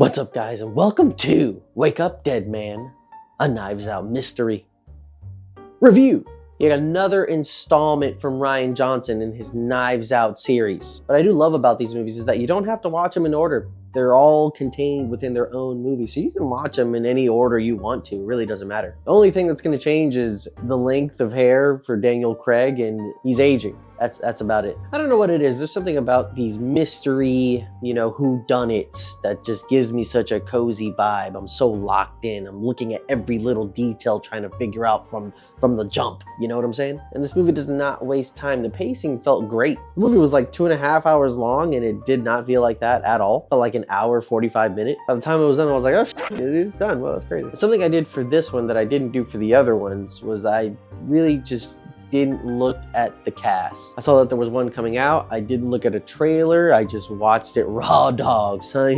What's up, guys, and welcome to Wake Up Dead Man, a Knives Out mystery review. Yet another installment from Rian Johnson in his Knives Out series. What I do love about these movies is that you don't have to watch them in order. They're all contained within their own movie, so you can watch them in any order you want to. It really doesn't matter. The only thing that's going to change is the length of hair for Daniel Craig, and he's aging. That's about it. I don't know what it is. There's something about these mystery, whodunits that just gives me such a cozy vibe. I'm so locked in. I'm looking at every little detail, trying to figure out from the jump. You know what I'm saying? And this movie does not waste time. The pacing felt great. The movie was like 2.5 hours long, and it did not feel like that at all. It felt like an hour, 45 minutes. By the time it was done, I was like, oh, it's done. Well, that's crazy. Something I did for this one that I didn't do for the other ones was I really just didn't look at the cast. I saw that there was one coming out. I didn't look at a trailer. I just watched it raw dog, son,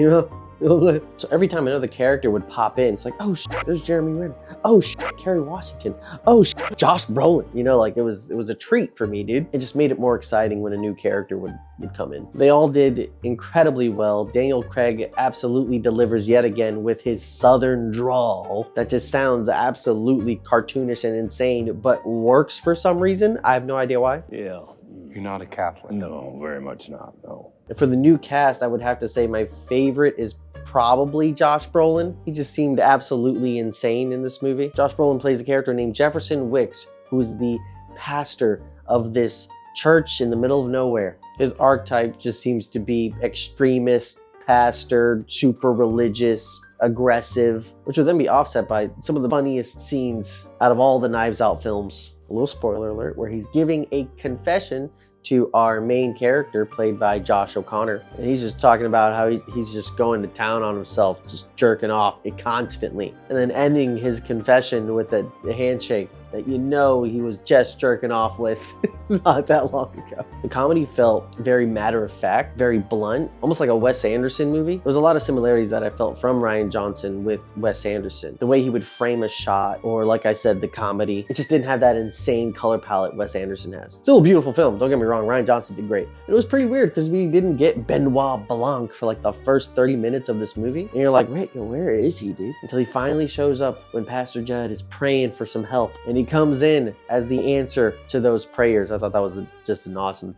So every time another character would pop in, it's like, oh shit, there's Jeremy Renner. Oh shit, Kerry Washington. Oh shit, Josh Brolin. Like it was a treat for me, dude. It just made it more exciting when a new character would come in. They all did incredibly well. Daniel Craig absolutely delivers yet again with his southern drawl that just sounds absolutely cartoonish and insane, but works for some reason. I have no idea why. Yeah. You're not a Catholic? No, very much not, no. And for the new cast, I would have to say my favorite is probably Josh Brolin. He just seemed absolutely insane in this movie. Josh Brolin plays a character named Jefferson Wicks, who is the pastor of this church in the middle of nowhere. His archetype just seems to be extremist, pastor, super religious, aggressive, which would then be offset by some of the funniest scenes out of all the Knives Out films. A little spoiler alert, where he's giving a confession to our main character played by Josh O'Connor. And he's just talking about how he's just going to town on himself, just jerking off constantly. And then ending his confession with a handshake that he was just jerking off with not that long ago. The comedy felt very matter-of-fact, very blunt, almost like a Wes Anderson movie. There was a lot of similarities that I felt from Rian Johnson with Wes Anderson. The way he would frame a shot, or like I said, the comedy. It just didn't have that insane color palette Wes Anderson has. Still a beautiful film, don't get me wrong. Rian Johnson did great. It was pretty weird because we didn't get Benoit Blanc for like the first 30 minutes of this movie. And you're like, wait, where is he, dude? Until he finally shows up when Pastor Judd is praying for some help. And he comes in as the answer to those prayers. I thought that was just an awesome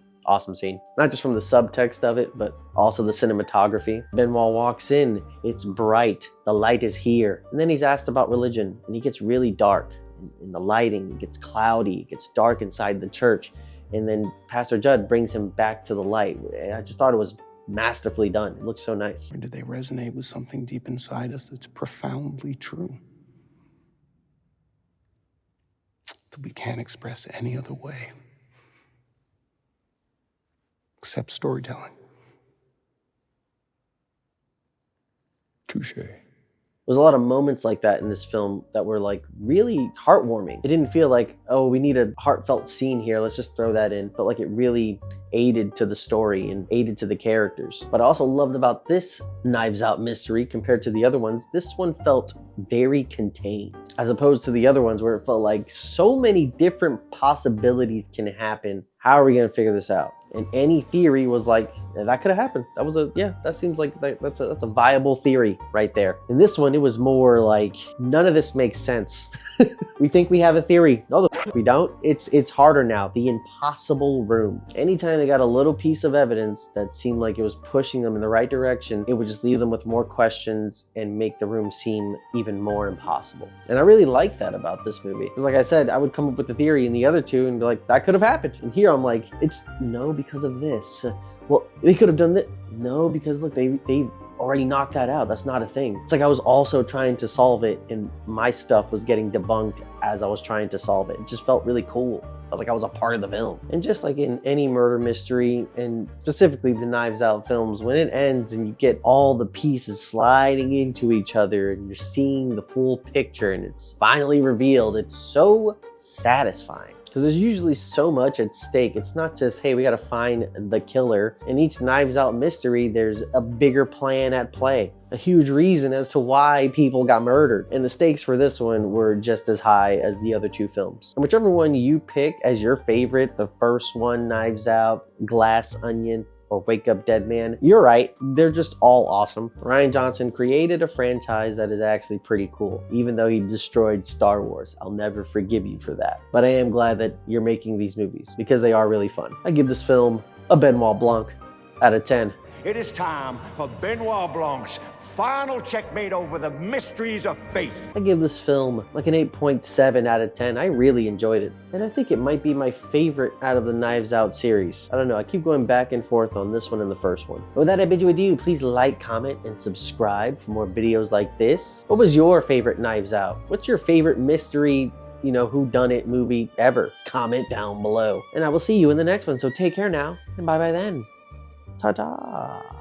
scene. Not just from the subtext of it, but also the cinematography. Benoit walks in, it's bright, the light is here. And then he's asked about religion, and he gets really dark. In the lighting, it gets cloudy, it gets dark inside the church. And then Pastor Judd brings him back to the light. I just thought it was masterfully done. It looks so nice. Or did they resonate with something deep inside us that's profoundly true? That we can't express any other way except storytelling. Touché. There's a lot of moments like that in this film that were like really heartwarming. It didn't feel like, oh, we need a heartfelt scene here, let's just throw that in. But like it really aided to the story and aided to the characters. But I also loved about this Knives Out mystery compared to the other ones, this one felt very contained. As opposed to the other ones where it felt like so many different possibilities can happen. How are we gonna figure this out? And any theory was like, that could have happened. That seems like that's a viable theory right there. In this one, it was more like, none of this makes sense. We think we have a theory. No, we don't. It's harder now. The impossible room. Anytime they got a little piece of evidence that seemed like it was pushing them in the right direction, it would just leave them with more questions and make the room seem even more impossible. And I really like that about this movie. Because like I said, I would come up with the theory in the other two and be like, that could have happened. And here I'm like, it's no, because of this. Well, they could have done that. No, because look, they already knocked that out. That's not a thing. It's like I was also trying to solve it and my stuff was getting debunked as I was trying to solve it. It just felt really cool. Felt like I was a part of the film. And just like in any murder mystery, and specifically the Knives Out films, when it ends and you get all the pieces sliding into each other and you're seeing the full picture and it's finally revealed, it's so satisfying. Because there's usually so much at stake. It's not just, hey, we gotta find the killer. In each Knives Out mystery, there's a bigger plan at play. A huge reason as to why people got murdered. And the stakes for this one were just as high as the other two films. And whichever one you pick as your favorite, the first one, Knives Out, Glass Onion, or Wake Up Dead Man. You're right, they're just all awesome. Rian Johnson created a franchise that is actually pretty cool, even though he destroyed Star Wars. I'll never forgive you for that. But I am glad that you're making these movies because they are really fun. I give this film a Benoit Blanc out of 10. It is time for Benoit Blanc's final checkmate over the mysteries of fate. I give this film like an 8.7 out of 10. I really enjoyed it. And I think it might be my favorite out of the Knives Out series. I don't know, I keep going back and forth on this one and the first one. But with that, I bid you adieu. Please like, comment, and subscribe for more videos like this. What was your favorite Knives Out? What's your favorite mystery, whodunit movie ever? Comment down below. And I will see you in the next one. So take care now, and bye-bye then. Ta-ta.